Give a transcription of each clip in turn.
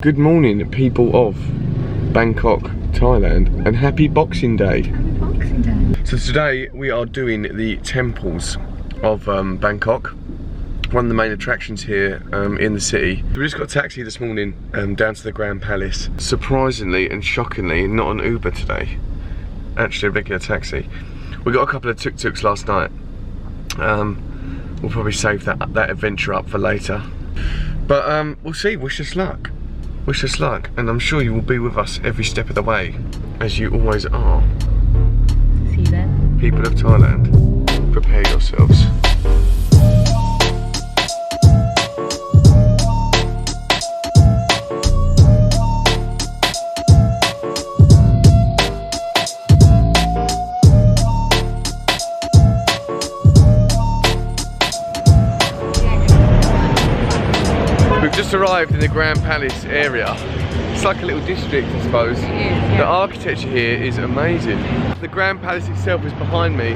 Good morning, people of Bangkok, Thailand, and happy Boxing Day. Happy Boxing Day. So today we are doing the temples of Bangkok, one of the main attractions here in the city. We just got a taxi this morning down to the Grand Palace. Surprisingly and shockingly, not an Uber today, actually a regular taxi. We got a couple of tuk-tuks last night. We'll probably save that adventure up for later. But we'll see, wish us luck. Wish us luck, and I'm sure you will be with us every step of the way, as you always are. See you then. People of Thailand, prepare yourselves. We've just arrived in the Grand Palace area. It's like a little district, I suppose. It is, yeah. The architecture here is amazing. The Grand Palace itself is behind me.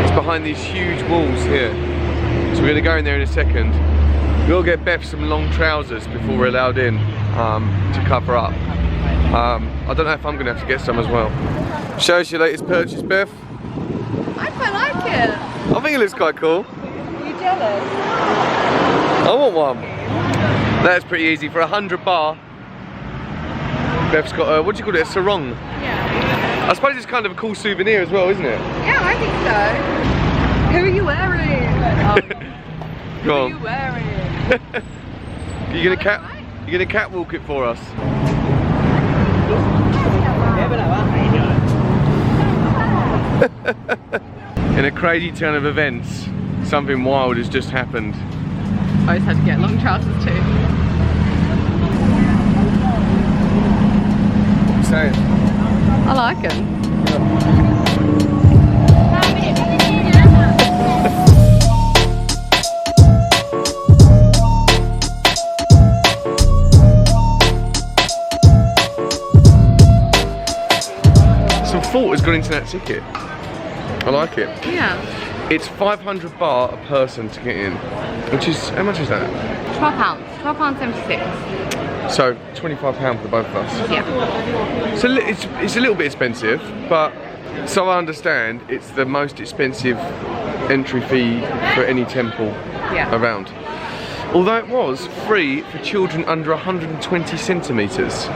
It's behind these huge walls here. So we're going to go in there in a second. We'll get Beth some long trousers before we're allowed in to cover up. I don't know if I'm going to have to get some as well. Show us your latest purchase, Beth. I quite like it. I think it looks quite cool. Are you jealous? I want one. That's pretty easy. For 100 baht, Beth's got a, what do you call it, a sarong? Yeah. I suppose it's kind of a cool souvenir as well, isn't it? Yeah, I think so. Who are you wearing? Go on. Who are you wearing? You're gonna catwalk it for us. In a crazy turn of events, something wild has just happened. I just had to get long trousers too. What are you saying? I like them. Some thought has gone into that ticket. I like it. Yeah. It's 500 baht a person to get in, which is, how much is that? £12. £12.76. So £25 for both of us. Yeah. So it's a little bit expensive, but so I understand it's the most expensive entry fee for any temple around. Although it was free for children under 120 centimetres.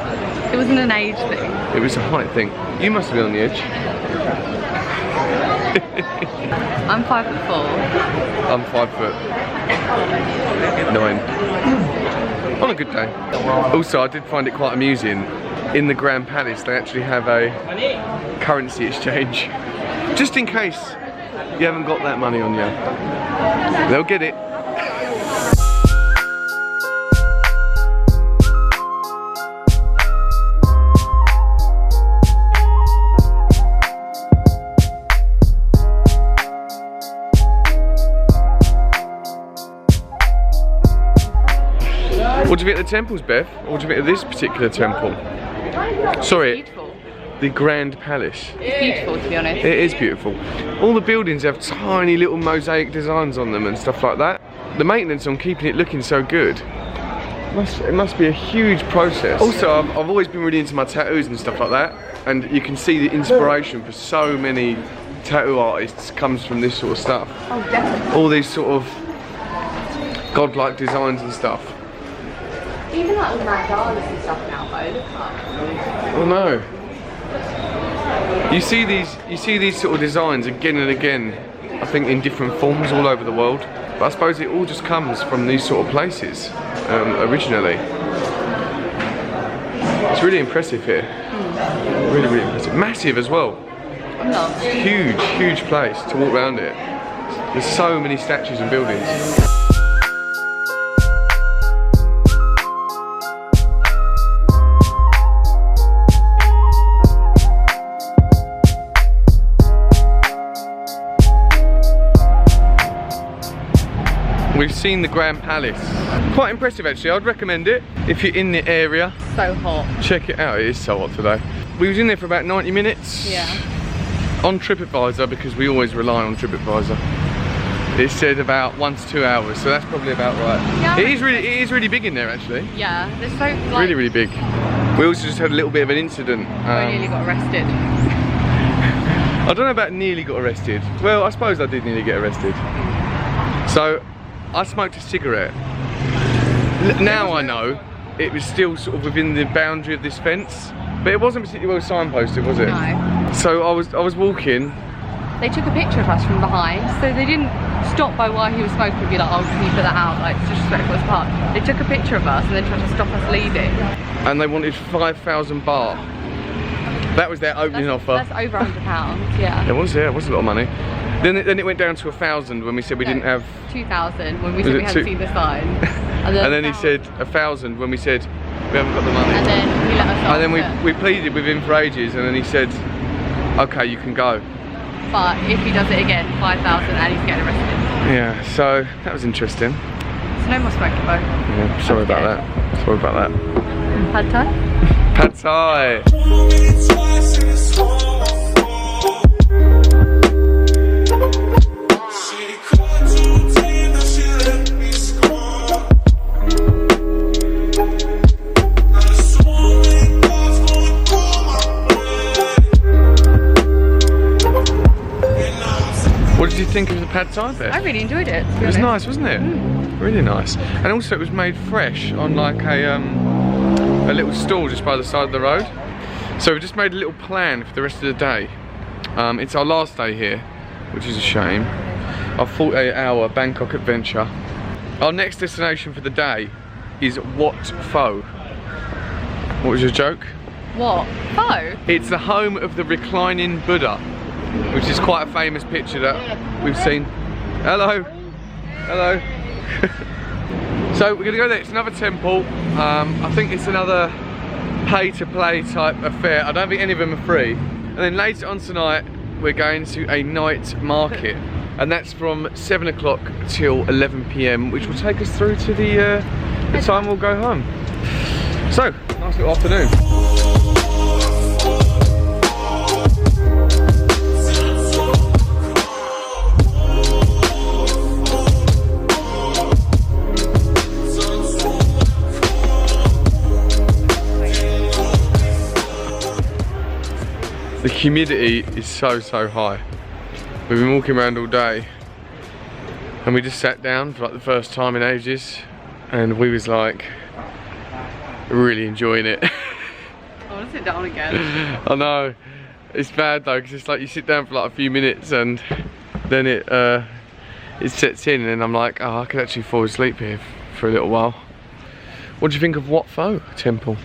It wasn't an age thing. It was a height thing. You must have been on the edge. I'm 5'4". I'm 5'9". On a good day. Also, I did find it quite amusing. In the Grand Palace, they actually have a currency exchange. Just in case you haven't got that money on you. They'll get it. What do you think of the temples, Beth? Or what do you think of this particular temple? Sorry, Beautiful. the Grand Palace. It's beautiful, to be honest. It is beautiful. All the buildings have tiny little mosaic designs on them and stuff like that. The maintenance on keeping it looking so good, it must be a huge process. Also, I've always been really into my tattoos and stuff like that, and you can see the inspiration for so many tattoo artists comes from this sort of stuff. Oh, definitely. All these sort of godlike designs and stuff. Even like with mandalas and stuff now, though, look at. Oh no. You see these sort of designs again and again, I think in different forms all over the world. But I suppose it all just comes from these sort of places, originally. It's really impressive here. Really, really impressive. Massive as well. Huge, huge place to walk around it. There's so many statues and buildings. We've seen the Grand Palace. Quite impressive actually, I'd recommend it if you're in the area. So hot. Check it out, it is so hot today. We was in there for about 90 minutes. Yeah. On TripAdvisor, because we always rely on TripAdvisor. It said about 1 to 2 hours, so that's probably about right. Yeah, it is really big in there actually. Yeah, there's so like, really big. We also just had a little bit of an incident. I nearly got arrested. I don't know about nearly got arrested. Well, I suppose I did nearly get arrested. So, I smoked a cigarette. Now I know it was still sort of within the boundary of this fence, but it wasn't particularly well signposted, was it? No. So I was walking. They took a picture of us from behind, so they didn't stop by while he was smoking and be like, oh, can you put that out? Like, it's disrespectful as part. They took a picture of us and then tried to stop us leaving. And they wanted 5,000 baht. That was their opening offer. That's over £100, yeah. It was, yeah, it was a lot of money. Then it went down to 1,000 when we said we didn't have... 2,000 when we said we hadn't seen the sign. And then he said 1,000 when we said we haven't got the money. And then he let us off. And then we pleaded with him for ages, and then he said, okay, you can go. But if he does it again, 5,000 and he's getting arrested. Yeah, so that was interesting. So no more smoking, though. Yeah, sorry about that. Sorry about that. Pad Thai? Pad Thai. What did you think of the Pad Thai bit? I really enjoyed it. It was nice, wasn't it? Really nice. And also it was made fresh on like a little stall just by the side of the road. So we just made a little plan for the rest of the day. It's our last day here, which is a shame. Our 48-hour Bangkok adventure. Our next destination for the day is Wat Pho. What was your joke? What? Pho? It's the home of the Reclining Buddha, which is quite a famous picture that we've seen. Hello. Hello. So we're gonna go there. It's another temple. I think it's another pay-to-play type affair. I don't think any of them are free. And then later on tonight, we're going to a night market. And that's from 7 o'clock till 11 PM, which will take us through to the time we'll go home. So, nice little afternoon. The humidity is so high. We've been walking around all day and we just sat down for like the first time in ages and we was like really enjoying it. I want to sit down again. I know, it's bad though because it's like you sit down for like a few minutes and then it sets in and then I'm like, oh, I could actually fall asleep here for a little while. What do you think of Wat Pho temple?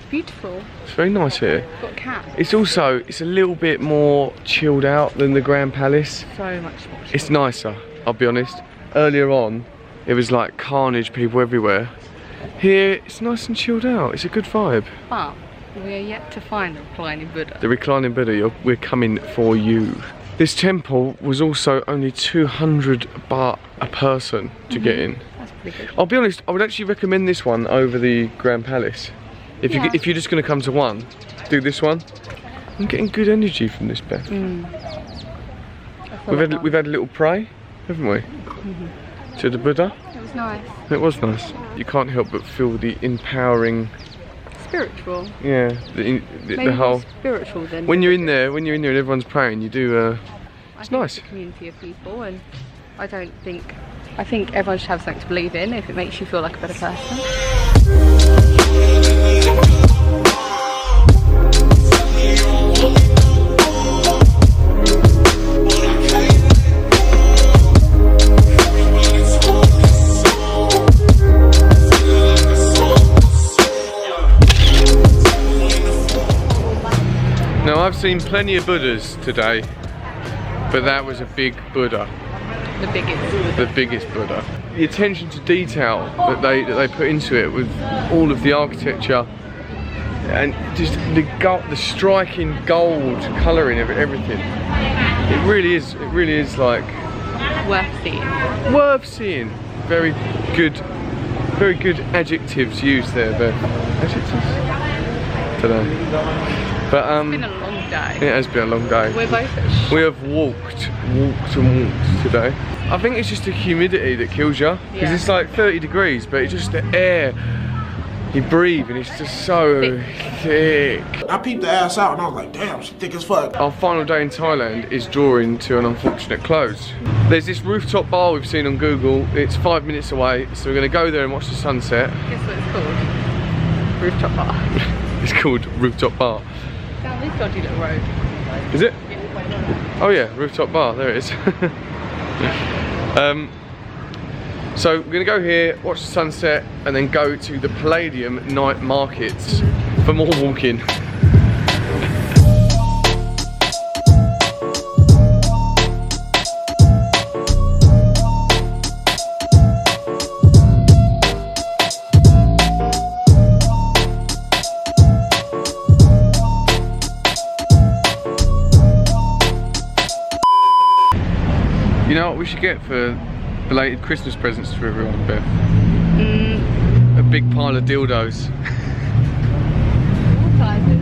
Beautiful. It's very nice here. Got cats. It's also, it's a little bit more chilled out than the Grand Palace. So much more. It's nicer, I'll be honest. Earlier on, it was like carnage, people everywhere. Here, it's nice and chilled out. It's a good vibe. But we are yet to find the Reclining Buddha. The Reclining Buddha, we're coming for you. This temple was also only 200 baht a person to get in. That's pretty good. I'll be honest, I would actually recommend this one over the Grand Palace. If you're just going to come to one, do this one. I'm getting good energy from this bed. We've had a little pray, haven't we? To the Buddha. It was nice. It was nice. You can't help but feel the empowering. Spiritual. Yeah, the whole. Spiritual then. When you're in there and everyone's praying, you do. It's nice. It's a community of people, and I think everyone should have something to believe in if it makes you feel like a better person. Now I've seen plenty of Buddhas today, but that was a big Buddha. The biggest Buddha. The biggest Buddha. The attention to detail that they put into it with all of the architecture and just the striking gold colouring of everything. It really is like Worth seeing. Worth seeing. Very good adjectives used there, but adjectives? Don't know. But It's been a long day. it has been a long day. We're both We have walked today. I think it's just the humidity that kills you. Because it's like 30 degrees, but it's just the air you breathe and it's just so thick. I peeped the ass out and I was like, damn, she's thick as fuck. Our final day in Thailand is drawing to an unfortunate close. There's this rooftop bar we've seen on Google. It's 5 minutes away, so we're going to go there and watch the sunset. Guess what it's called? Rooftop bar. It's called Rooftop Bar. Down this dodgy little road. Is it? Oh yeah, Rooftop Bar, there it is. So we're going to go here, watch the sunset, and then go to the Palladium night markets for more walking. You know what we should get for belated Christmas presents for everyone, Beth? A big pile of dildos. All sizes.